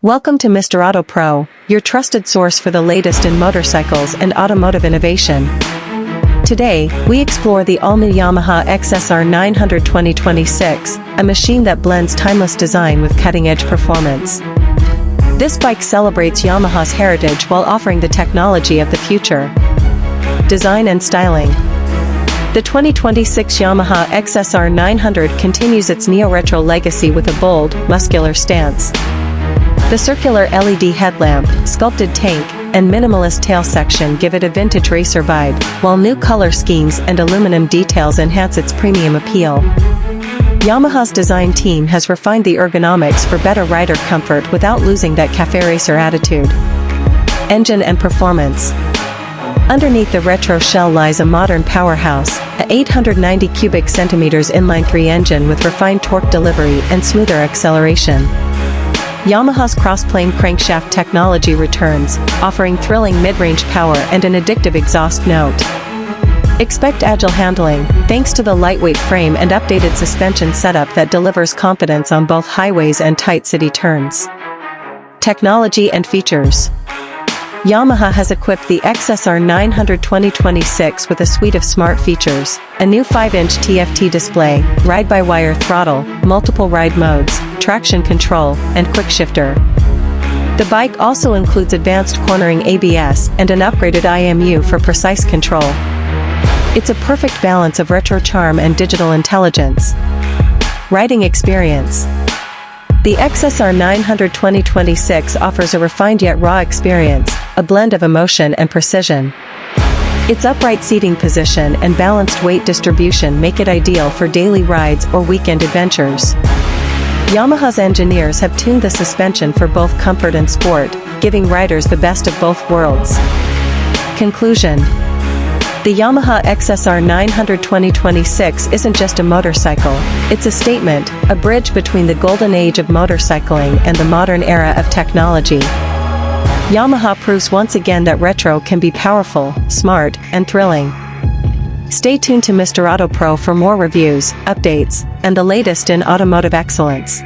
Welcome to Mr. Auto Pro, your trusted source for the latest in motorcycles and automotive innovation. Today, we explore the all-new Yamaha XSR900 2026, a machine that blends timeless design with cutting-edge performance. This bike celebrates Yamaha's heritage while offering the technology of the future. Design and styling. The 2026 Yamaha XSR900 continues its neo-retro legacy with a bold, muscular stance. The circular LED headlamp, sculpted tank, and minimalist tail section give it a vintage racer vibe, while new color schemes and aluminum details enhance its premium appeal. Yamaha's design team has refined the ergonomics for better rider comfort without losing that cafe racer attitude. Engine and performance. Underneath the retro shell lies a modern powerhouse, a 890 cubic centimeters inline-3 engine with refined torque delivery and smoother acceleration. Yamaha's cross-plane crankshaft technology returns, offering thrilling mid-range power and an addictive exhaust note. Expect agile handling, thanks to the lightweight frame and updated suspension setup that delivers confidence on both highways and tight city turns. Technology and features. Yamaha has equipped the XSR900 2026 with a suite of smart features, a new 5-inch TFT display, ride-by-wire throttle, multiple ride modes, traction control, and quick shifter. The bike also includes advanced cornering ABS and an upgraded IMU for precise control. It's a perfect balance of retro charm and digital intelligence. Riding experience. The XSR900 2026 offers a refined yet raw experience, a blend of emotion and precision. Its upright seating position and balanced weight distribution make it ideal for daily rides or weekend adventures. Yamaha's engineers have tuned the suspension for both comfort and sport, giving riders the best of both worlds. Conclusion. The Yamaha XSR900 2026 isn't just a motorcycle, it's a statement, a bridge between the golden age of motorcycling and the modern era of technology. Yamaha proves once again that retro can be powerful, smart, and thrilling. Stay tuned to Mr. Auto Pro for more reviews, updates, and the latest in automotive excellence.